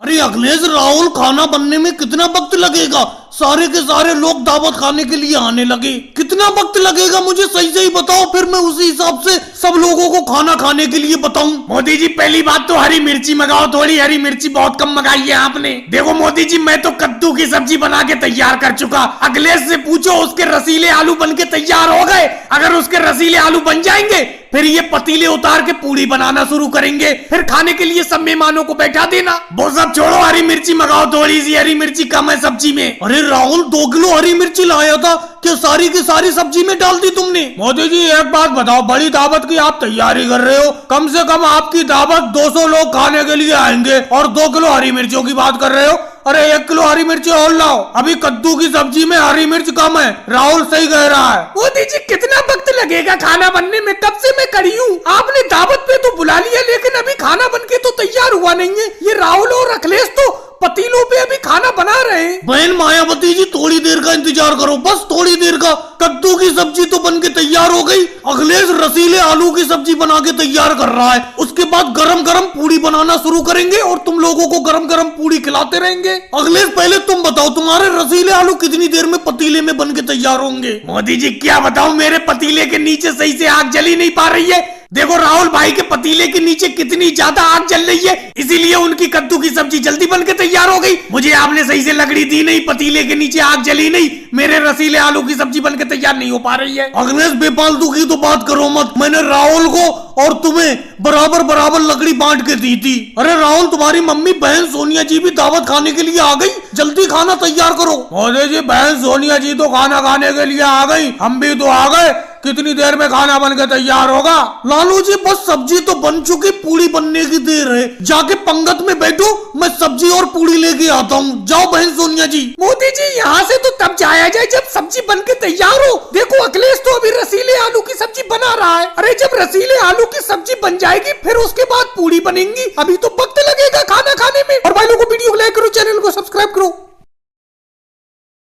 अरे अखिलेश, राहुल, खाना बनने में कितना वक्त लगेगा? सारे के सारे लोग दावत खाने के लिए आने लगे। कितना वक्त लगेगा मुझे सही सही बताओ, फिर मैं उसी हिसाब से सब लोगों को खाना खाने के लिए बताऊं। मोदी जी, पहली बात तो हरी मिर्ची मंगाओ, थोड़ी हरी मिर्ची बहुत कम मंगाई है आपने। देखो मोदी जी, मैं तो कद्दू की सब्जी बना के तैयार कर चुका। अखिलेश से पूछो, उसके रसीले आलू बन के तैयार हो गए। अगर उसके रसीले आलू बन जाएंगे फिर ये पतीले उतार के पूरी बनाना शुरू करेंगे, फिर खाने के लिए सब मेहमानों को बैठा देना। वो सब छोड़ो, हरी मिर्ची मंगाओ, थोड़ी सी हरी मिर्ची कम है सब्जी में। अरे राहुल, 2 किलो हरी मिर्ची लाया था कि सारी की सारी सब्जी में डाल दी तुमने? मोदी जी एक बात बताओ, बड़ी दावत की आप तैयारी कर रहे हो, कम से कम आपकी दावत 200 लोग खाने के लिए आएंगे और 2 किलो हरी मिर्चियों की बात कर रहे हो। अरे 1 किलो हरी मिर्ची और लाओ, अभी कद्दू की सब्जी में हरी मिर्च कम है। राहुल सही कह रहा है। मोदी जी, कितना वक्त लगेगा खाना बनने में? कब से मैं खड़ी हूँ। आपने दावत पे तो बुला लिया, लेकिन अभी खाना बन के तो तैयार हुआ नहीं है। ये राहुल और अखिलेश तो पतीलों पे अभी खाना बना रहे हैं। बहन मायावती जी, थोड़ी देर का इंतजार करो, बस थोड़ी देर का। कद्दू की सब्जी तो बन के तैयार हो गई, अखिलेश रसीले आलू की सब्जी बना के तैयार कर रहा है। उसके बाद गरम गरम पूड़ी बनाना शुरू करेंगे और तुम लोगों को गरम गरम पूड़ी खिलाते रहेंगे। अखिलेश, पहले तुम बताओ, तुम्हारे रसीले आलू कितनी देर में पतीले में बन के तैयार होंगे? मोदी जी, क्या बताऊं, मेरे पतीले के नीचे सही से आग जली नहीं पा रही है। देखो राहुल भाई के पतीले के नीचे कितनी ज्यादा आग जल रही है, इसीलिए उनकी कद्दू की सब्जी जल्दी बनके तैयार हो गई। मुझे आपने सही से लकड़ी दी नहीं, पतीले के नीचे आग जली नहीं, मेरे रसीले आलू की सब्जी बनके तैयार नहीं हो पा रही है। अखिलेश, बेफालतू की तो बात करो मत। मैंने राहुल को और तुम्हें बराबर बराबर लकड़ी बांट के दी थी। अरे राहुल, तुम्हारी मम्मी बहन सोनिया जी भी दावत खाने के लिए आ गई, जल्दी खाना तैयार करो। मोदी जी, बहन सोनिया जी तो खाना खाने के लिए आ गई, हम भी तो आ गए। कितनी देर में खाना बन के तैयार होगा? लालू जी, बस सब्जी तो बन चुकी, पूड़ी बनने की देर है। जाके पंगत में बैठो, मैं सब्जी और पूड़ी लेके आता हूँ। जाओ बहन सोनिया जी। मोदी जी, यहाँ से तो तब जाया जाए जब सब्जी बन के तैयार हो। देखो अखिलेश तो अभी रसीले आलू की सब्जी बना रहा है। अरे जब रसीले आलू की सब्जी बन जाएगी फिर उसके बाद पूड़ी बनेंगी, अभी तो वक्त लगेगा खाना खाने में। और भाई लोगों को वीडियो को लाइक करो, चैनल को सब्सक्राइब करो।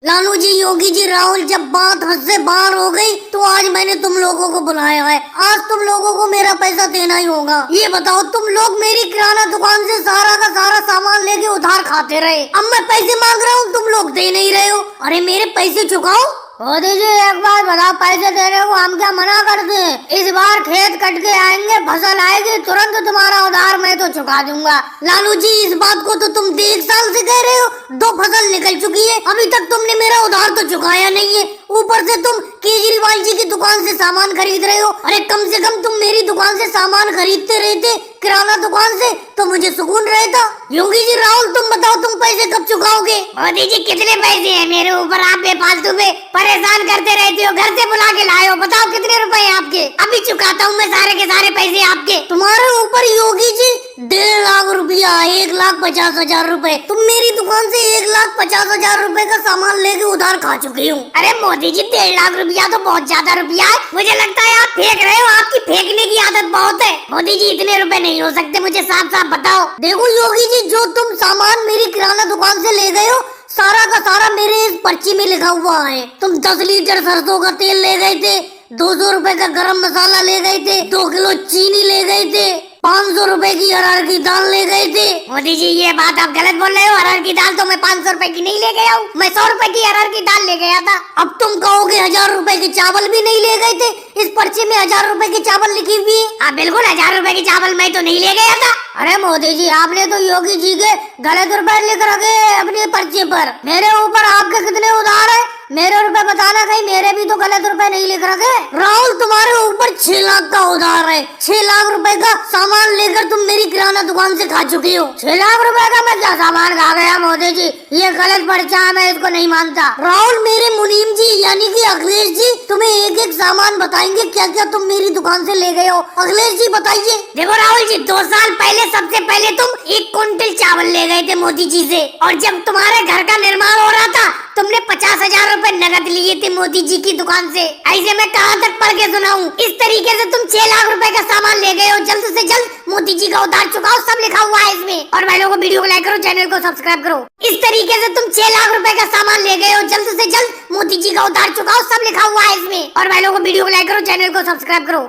लालू जी, योगी जी, राहुल, जब बात हद से बाहर हो गई तो आज मैंने तुम लोगों को बुलाया है। आज तुम लोगों को मेरा पैसा देना ही होगा। ये बताओ, तुम लोग मेरी किराना दुकान से सारा का सारा सामान लेके उधार खाते रहे। अब मैं पैसे मांग रहा हूँ, तुम लोग दे नहीं रहे हो। अरे मेरे पैसे चुकाओ। मोदी जी, एक बात बताओ, पैसे दे रहे हो, हम क्या मना करते हैं? इस बार खेत कट के आएंगे, फसल आएगी, तुरंत तुम्हारा उधार मैं तो चुका दूंगा। लालू जी, इस बात को तो तुम 1 साल से कह रहे हो, 2 फसल निकल चुकी है, अभी तक तुमने मेरा उधार तो चुकाया नहीं है। ऊपर से तुम केजरीवाल जी की दुकान से सामान खरीद रहे हो। अरे कम से कम तुम मेरी दुकान से सामान खरीदते रहते किराना दुकान से तो मुझे सुकून रहता। योगी जी, राहुल, तुम बताओ, तुम पैसे कब चुकाओगे? मोदी जी, कितने पैसे हैं मेरे ऊपर? आप बेफालतू में परेशान करते रहते हो, घर से बुला के लाए हो। बताओ कितने रुपए हैं आपके? अभी चुकाता हूँ मैं सारे के सारे पैसे आपके। तुम्हारे ऊपर योगी जी 1.5 लाख रुपया, 1,50,000 रुपए। तुम मेरी दुकान से 1,50,000 रुपए का सामान लेके उधार खा चुकी हूँ। अरे मोदी जी, 1.5 लाख रुपया तो बहुत ज्यादा रुपया है। मुझे लगता है आप फेंक रहे हो, आपकी फेंकने की आदत बहुत है। मोदी जी, इतने रुपए नहीं हो सकते, मुझे साफ साफ बताओ। देखो योगी जी, जो तुम सामान मेरी किराना दुकान से ले गए हो, सारा का सारा मेरे इस पर्ची में लिखा हुआ है। तुम 10 लीटर सरसों का तेल ले गए थे, 200 रुपए का गरम मसाला ले गए थे, 2 किलो चीनी ले गए थे, 500 रुपए की अरहर की दाल ले गए थे। मोदी जी, ये बात आप गलत बोल रहे हो। अरहर की दाल तो मैं 500 रुपए की नहीं ले गया हूँ, मैं 100 रुपए की अरहर की दाल ले गया था। अब तुम कहोगे 1000 रुपए के चावल भी नहीं ले गए थे, इस पर्ची में 1000 रुपए के चावल लिखी हुई है। हाँ बिल्कुल, 1000 रुपए के चावल मैं तो नहीं ले गया था। अरे मोदी जी, आपने तो योगी जी के गलत रुपए लिख रखे अपनी पर्ची पर। मेरे ऊपर आपके कितने उधार है? मेरे रुपए बताना, कहीं मेरे भी तो गलत रुपए नहीं लिख रखे। राहुल, तुम्हारे ऊपर 6 लाख का उधार है। 6 लाख रुपए का सामान लेकर तुम मेरी किराना दुकान से खा चुकी हो। 6 लाख रुपए का मैं क्या सामान खा गया? मोदी जी, ये गलत पर्चा है, मैं इसको नहीं मानता। राहुल, मेरे मुनीम जी यानी कि अखिलेश जी तुम्हें एक एक सामान बताएंगे क्या क्या तुम मेरी दुकान से ले गए हो। अखिलेश जी बताइए। देखो राहुल जी, 2 साल पहले सबसे पहले तुम 1 क्विंटल चावल ले गए थे मोदी जी से, और जब तुम्हारे घर का निर्माण हो रहा था तुमने 50,000 रुपए नगद लिए थे मोदी जी की दुकान से। ऐसे मैं कहाँ तक पढ़ के सुनाऊं? इस तरीके से तुम 6 लाख रुपए का सामान ले गए हो। जल्द से जल्द मोदी जी का उधार चुकाओ, सब लिखा हुआ है इसमें। और भाई लोगों को वीडियो को लाइक करो, चैनल को सब्सक्राइब करो। इस तरीके से तुम 6 लाख रुपए का सामान ले गए हो। जल्द से जल्द मोदी जी का उधार चुकाओ, सब लिखा हुआ है इसमें। और भाई लोगों को वीडियो को लाइक करो, चैनल को सब्सक्राइब करो।